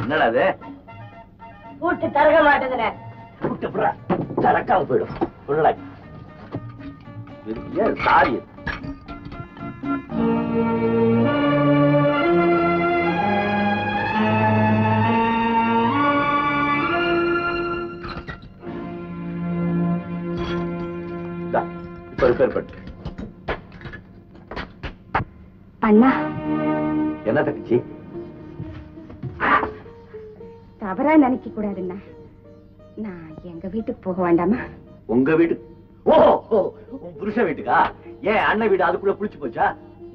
என்னடா அது? பூட்டு தரக மாட்டேங்குற. பூட்டு புறா தரக்காம போயிடும். சொல்லடா. ஏன் சாரி? அண்ணா என்ன தங்கச்சி? தவறா நினைக்க கூடாதுண்ணா. நான் எங்க வீட்டுக்கு போக வேண்டாமா? உங்க வீடு? ஓஹோ, உன் புருஷ வீட்டுக்கா? ஏன் அண்ணன் வீடு அதுக்குள்ள புடிச்சு போச்சா?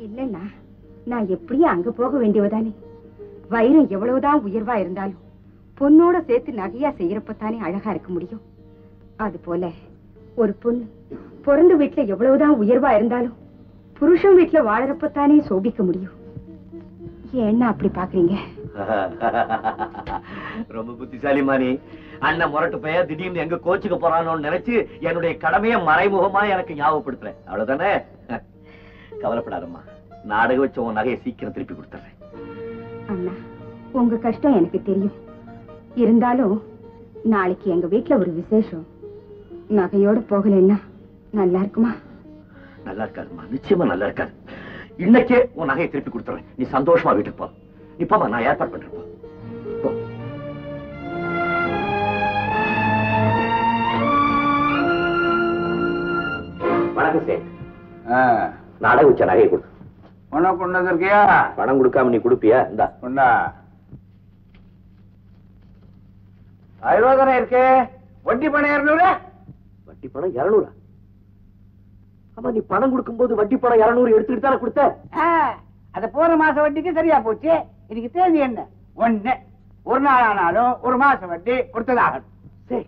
இல்லண்ணா, நான் எப்படியும் அங்க போக வேண்டியவதானே. வைரம் எவ்வளவுதான் உயர்வா இருந்தாலும் பொண்ணோட சேர்த்து நகையா செய்யறப்பத்தானே அழகா இருக்க முடியும். அது போல ஒரு பொண்ணு பிறந்த வீட்டுல எவ்வளவுதான் உயர்வா இருந்தாலும் புருஷன் வீட்டுல வாழறப்பத்தானே சோபிக்க முடியும். என்ன அப்படி பாக்குறீங்க? ரொம்ப புத்திசாலிமா நீ. அண்ணன் முரட்டு பைய திடீர்னு எங்க கோச்சுக்க போறானோன்னு நினைச்சு என்னுடைய கடமையை மறைமுகமா எனக்கு ஞாபகப்படுத்துறேன். அவ்வளவுதானே? கவலைப்படாதம்மா, நாடகம் வச்ச உன் நகையை சீக்கிரம் திருப்பி கொடுத்துறேன். அண்ணா, உங்க கஷ்டம் எனக்கு தெரியும். இருந்தாலும் நாளைக்கு எங்க வீட்டுல ஒரு விசேஷம். நகையோட போகலன்னா நல்லா இருக்குமா? நல்லா இருக்காதுமா, நிச்சயமா நல்லா இருக்காது. இன்னைக்கே உன் நகையை திருப்பி கொடுத்துறேன். நீ சந்தோஷமா வீட்டுக்கு போ. நீ போமா, நான் ஏற்பாடு பண்றேன். போ. வணக்கம் சார். நாடகம் வச்ச நகையை கொடு. உனக்கு கொண்டு வந்திருக்கியா? பணம் கொடுக்காம நீ கொடுப்பியா? இந்தா கொண்டா. 60 இருக்கு. வட்டி பணம் 200. வட்டி பணம் 200? ஆமா, நீ பணம் கொடுக்கும் போது வட்டி பணம் 200 எடுத்துக்கிட்டு தானே கொடுத்த? அது போற மாச வட்டிக்கு சரியா போச்சு. இன்னைக்கு தேதி என்ன? 1. ஒரு நாள் ஆனாலும் ஒரு மாசம் வட்டி கொடுத்ததாகணும். சரி,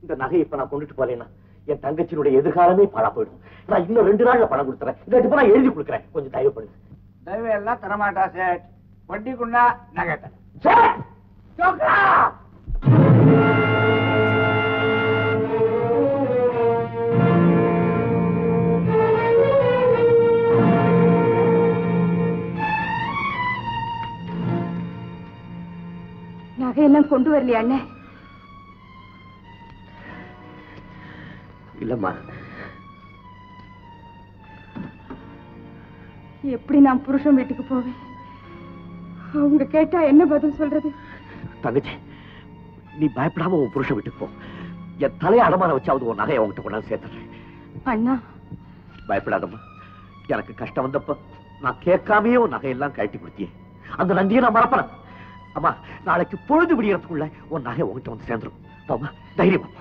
இந்த நகை இப்ப நான் கொண்டுட்டு போறேன்னா என் தங்கச்சியினுடைய எதிர்காலமே பாழா போயிடும். நான் இன்னும் 2 நாள்ல பணம் கொடுத்துறேன். இந்த நான் எழுதி கொடுக்குறேன். கொஞ்சம் தயவு பண்ணுங்க. தயவு எல்லாம் தரமாட்டா சேட். வட்டிக்குண்டா நகை தர. நகையெல்லாம் கொண்டு வரலையா அண்ணே? இல்லம்மா. எப்படி நான் புருஷன் வீட்டுக்கு போவேன்? அவங்க கேட்டா என்ன பதில் சொல்றது? தங்கச்சி, நீ பயப்படாம உன் புருஷன் வீட்டுக்கு போ. என் தலையை அடமான வச்சாவது உன் நகையை உங்ககிட்ட கொண்டாந்து சேர்த்துறேன். அண்ணா, பயப்படாதம்மா. எனக்கு கஷ்டம் வந்தப்ப நான் கேட்காமே உன் நகையெல்லாம் கழட்டி கொடுத்தியே. அந்த நந்தியை நான் மறப்பேன். அம்மா, நாளைக்கு பொழுது விடியறதுக்குள்ள உன் நகை உங்ககிட்ட வந்து சேர்ந்துடும். போமா, தைரியமா போ.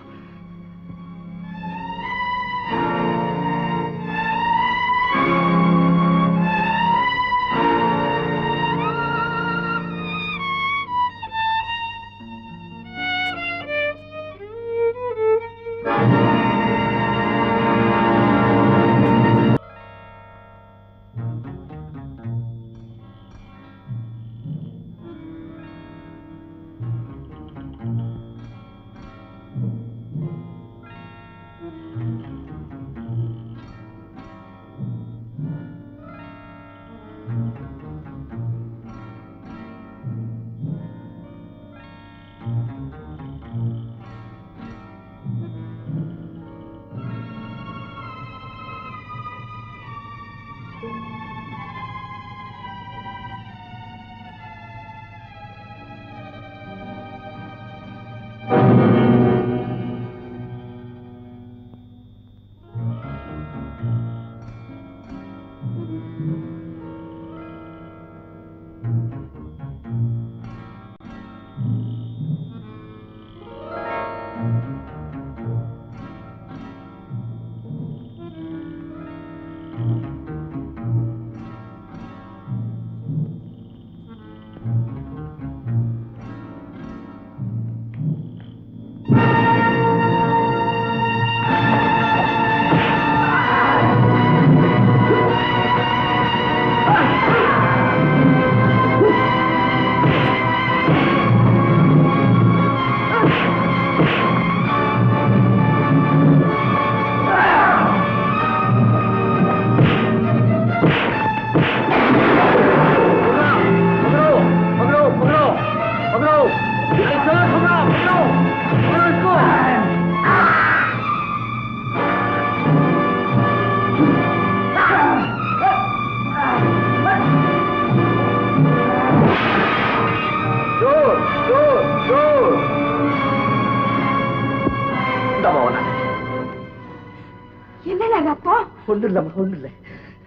ஒண்ணு இல்லம்மா, ஒண்ணு இல்ல.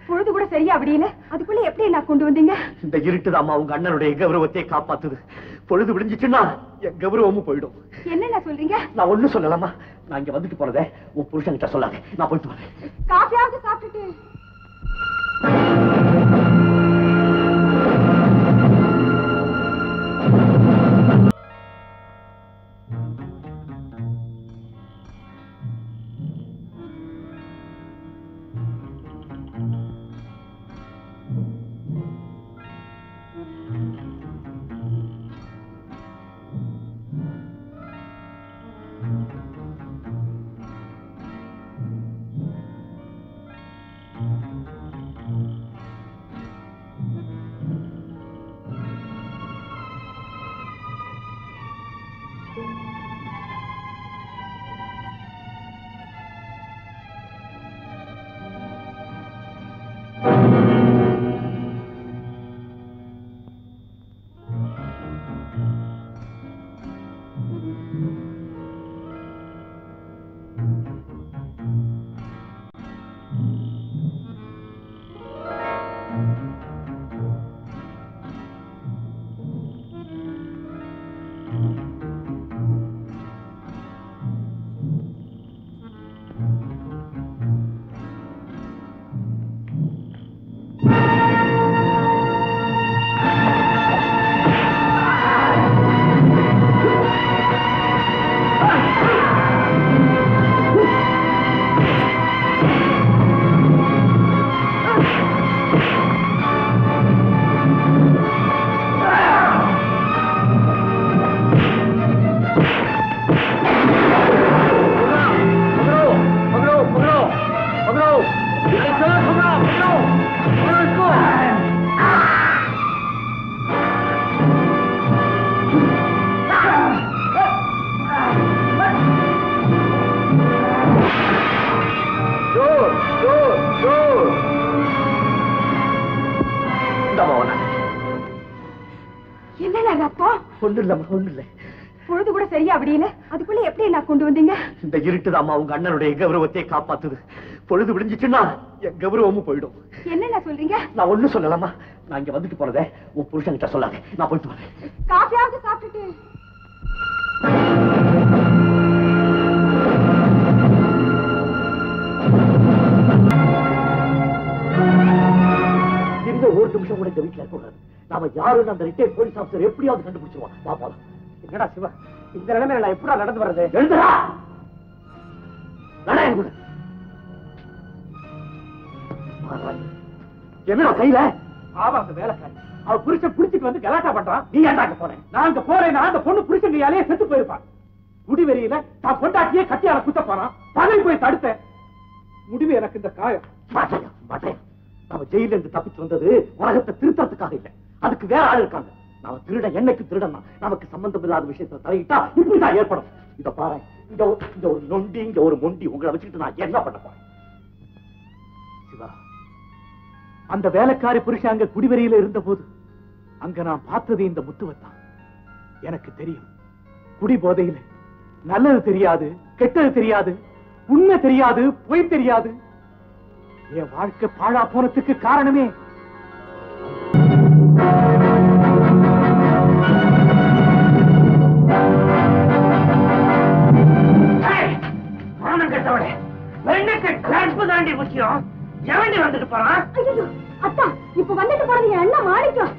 பொழுது கூட சரியா அப்படி இல்ல, அதுக்குள்ள எப்படி நான் கொண்டு வந்தீங்க? இந்த இருட்டுதாம்மா உங்க அண்ணனுடைய கௌரவத்தை காப்பாத்துது. பொழுது விடிஞ்சிச்சுன்னா என் கௌரவமும் போயிடும். என்ன சொல்றீங்க? நான் ஒண்ணு சொல்லலாமா? நான் இங்க வந்துட்டு போறதே உன் புருஷன்கிட்ட சொல்லாத. நான் போயிட்டு வரேன். காஃபியாவது சாப்பிட்டுட்டு. ஒண்ணு இல்லம்மா, ஒண்ணு இல்ல. பொழுது கூட சரியா அப்படி இல்ல, அதுக்குள்ள எப்படி நான் கொண்டு வந்தீங்க? இந்த இருட்டுதாம்மா உங்க அண்ணனுடைய கௌரவத்தை காப்பாத்துது. பொழுது விடிஞ்சிச்சுன்னா என் கௌரவமும் போயிடும். என்ன சொல்றீங்க? நான் ஒண்ணு சொல்லலாமா? நான் இங்க வந்துட்டு போறதே உன் புருஷன்கிட்ட சொல்லாத. நான் போயிட்டு வரேன். காஃபியாவது சாப்பிட்டுட்டு. இந்த ஒரு நிமிஷம் கூட இந்த வீட்டுல இருக்கக்கூடாது. நாம யாரும் அந்த ரிட்டையர்ட் போலீஸ் ஆபீசர் எப்படியாவது கண்டுபிடிச்சிருவான். பாப்பா என்னடா சிவா, இந்த நிலைமையில நான் எப்படா நடந்து வர்றது? எழுந்துடா. நடையன் கூட என்னடா கையில? ஆமா, அந்த வேலைக்காரி அவ புருஷன் புடிச்சிட்டு வந்து கலாட்டா பண்றான். நீ ஏன்டாக்க போறேன்? நான் அங்க போறேன்னா அந்த பொண்ணு புருஷன் கையாலேயே செத்து போயிருப்பான். முடிவெறியில தான் பொண்டாட்டியே கட்டியால குத்த போறான். பதவி போய் தடுத்த முடிவு எனக்கு இந்த காயம். மாட்டையா மாட்டையா. நாம ஜெயில இருந்து தப்பிச்சு வந்தது உலகத்தை திருத்தறதுக்காக இல்ல, அதுக்கு வேற ஆள் இருக்காங்க. நாம திருட என்னைக்கு திருடனா நமக்கு சம்பந்தம் இல்லாத விஷயத்தை தலையிட்டா இப்படிதான் ஏற்படும். இத பாரு, இந்த ஒரு நொண்டி, இங்க ஒரு மொண்டி, உங்களை வச்சுக்கிட்டு நான் என்ன பண்ண போறேன்? சிவா, அந்த வேலைக்காரி புருஷன் அங்க குடிவெறியில இருந்த போது அங்க நான் பார்த்தது இந்த முத்துவத்தான். எனக்கு தெரியும், குடி போதையில நல்லது தெரியாது, கெட்டது தெரியாது, உண்மை தெரியாது, பொய் தெரியாது. என் வாழ்க்கை பாழா போனதுக்கு காரணமே தாண்டி முக்கியம். எவண்டி வந்துட்டு போறான்? அத்தா, இப்ப வந்துட்டு போறது என்ன மாணிக்கம்?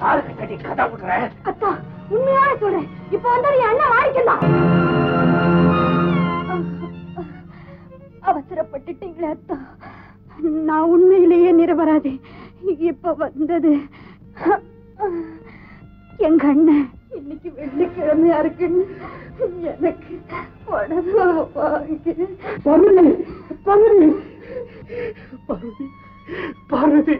காலுக்கு கட்டி கதை விடுறேன். அத்தா, உண்மையான சொல்றேன், இப்ப வந்தது என்ன மாணிக்கம் தான். அவசரப்பட்டுட்டீங்களே அத்தா, நான் உண்மையிலேயே நிரபராதி. இப்ப வந்தது எங்க அண்ணன் இன்னைக்கு வெள்ளிக்கிழமையா இருக்குன்னு எனக்கு பார்வதி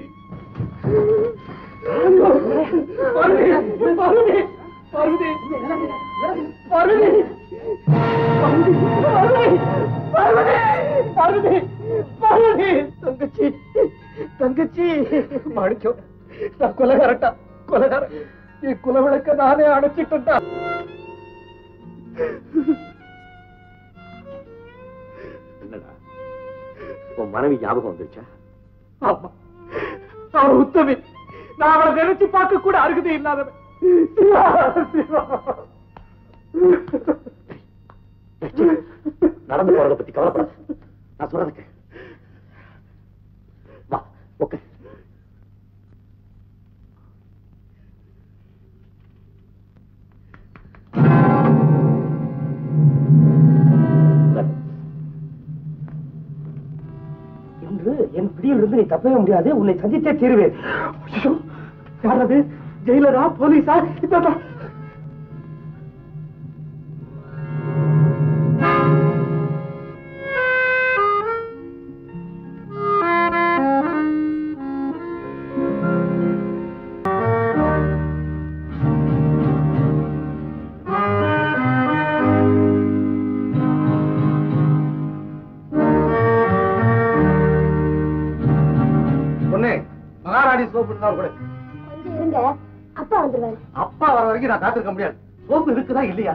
தங்கச்சி தங்கச்சி மாணிக்கம், நான் கொலைகாரட்டா, கொலைகார. என் குல விளக்க நானே அடைச்சிட்டா. என்னடா உன் மனைவி ஞாபகம் வந்துருச்சா? ஆமா, அவள் உத்தமி. நான் அவளை நினைச்சு பார்க்க கூட அருகதை இல்லாதவன். நடந்து போறதை பத்தி கவலைப்படாத, நான் சொல்றதுக்கு வா. ஓகே, என்று என் பிடியிலிருந்து நீ தப்பவே முடியாது. உன்னை சந்தித்தே தீருவேன். யாரது? ஜெயிலரா? போலீஸா? இதான் மகாராணி சோப்பு இருந்தா கூட கொஞ்சம் இருங்க, அப்பா வந்துருவாரு. அப்பா வர வரைக்கும் நான் காத்திருக்க முடியாது. சோப்பு இருக்குதா இல்லையா?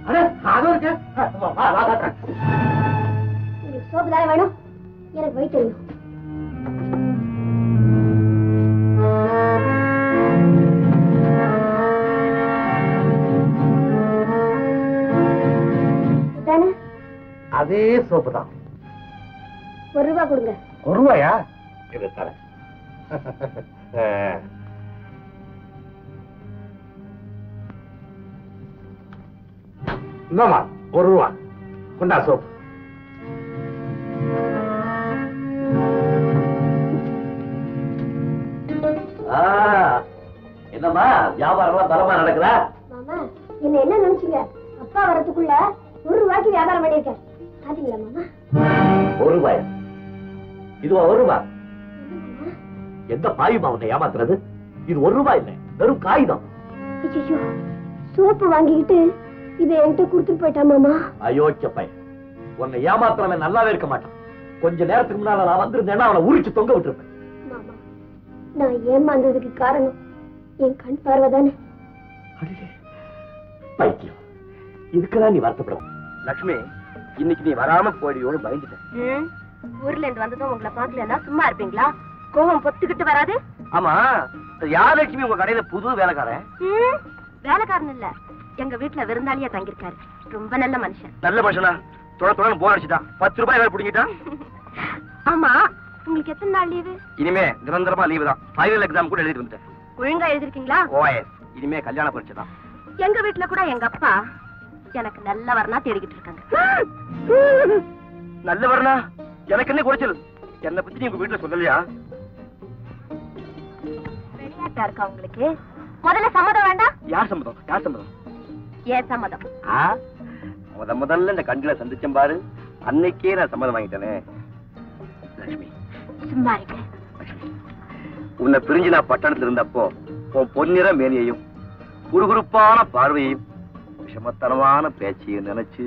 அட அதுவும் இருக்கு. உங்களுக்கு சோப்பு தானே வேணும்? எனக்கு வழி தெரியும். அதே சோப்பு தான். ₹1 கொடுங்க. ₹1? இது தரேன். இந்தாமா ₹1. கொண்டா சோப்பு. என்னம்மா வியாபாரம் பலமா நடக்குதா? மாமா, என்ன நினைச்சீங்க? அப்பா வரதுக்குள்ள ₹1 வியாபாரம் பண்ணிருக்கேன். பாத்தீங்களா மாமா? ₹1? இதுவா ₹1? எந்த பாயுமா உன்னை ஏமாத்துறது? இது ₹1 இல்ல, வெறும் காகிதம். ஐயோ, சோப்பு வாங்கிக்கிட்டு இதை என்கிட்ட கொடுத்துட்டு போயிட்டா மாமா. அயோக்கிய பையன், உன்னை ஏமாத்துறவன் நல்லாவே இருக்க மாட்டான். கொஞ்ச நேரத்துக்கு முன்னால நான் வந்திருந்தேன்னா அவனை உரிச்சு தொங்க விட்டுருப்பேன். மாமா, நான் ஏமாந்ததுக்கு காரணம் என் கண் பார்வை தானே. பைத்தியம், இதுக்கெல்லாம் நீ வருத்தப்படும். லட்சுமி, இன்னைக்கு நீ வராம போயிடுவோன்னு பயந்துட்டேன். ஊர்ல இருந்து வந்ததும் உங்களை பாக்கலன்னா சும்மா இருப்பீங்களா? கோவம் பொத்துக்கிட்டு வராது? ஆமா, யார் லட்சுமி உங்க கடையில புது வேலைக்காரன்? வேலைக்காரன் இல்ல, எங்க வீட்டுல விருந்தாளியா தங்கிருக்காரு. ரொம்ப நல்ல மனுஷன். நல்ல மனுஷனா? தொட போன் அடிச்சுட்டான். ₹10 வேலை பிடிங்கிட்டான். ஆமா, உங்களுக்கு எத்தனை நாள் லீவு? இனிமே நிரந்தரமா லீவு தான். ஃபைனல் எக்ஸாம் கூட எழுதிட்டு வந்துட்டேன். ஒழுங்கா எழுதிருக்கீங்களா? ஓஎஸ். இனிமே கல்யாண பரீட்சை தான். எங்க வீட்டுல கூட எங்க அப்பா எனக்கு நல்லவர்னா தேடிக்கிட்டு இருக்காங்க. நல்லவர்னா? எனக்கு என்ன குறைச்சல்? என்னை பத்தி நீ உங்க வீட்டுல சொல்லலையா? விளையாட்டா இருக்கா உங்களுக்கு? முதல்ல சம்மதம் வேண்டாம்? யார் சம்மதம்? யார் சம்மதம்? ஏன் சம்மதம்? முதல்ல இந்த கண்களை சந்திச்சேன் பாரு, அன்னைக்கே நான் சம்மதம் வாங்கிட்டேனே. லட்சுமி, சும்மா இருக்க. உன்னை பிரிஞ்சு நான் பட்டணத்துல இருந்தப்போ உன் பொன்னிற மேனியையும் குறுகுறுப்பான பார்வையையும் விஷமத்தனமான பேச்சையும் நினைச்சு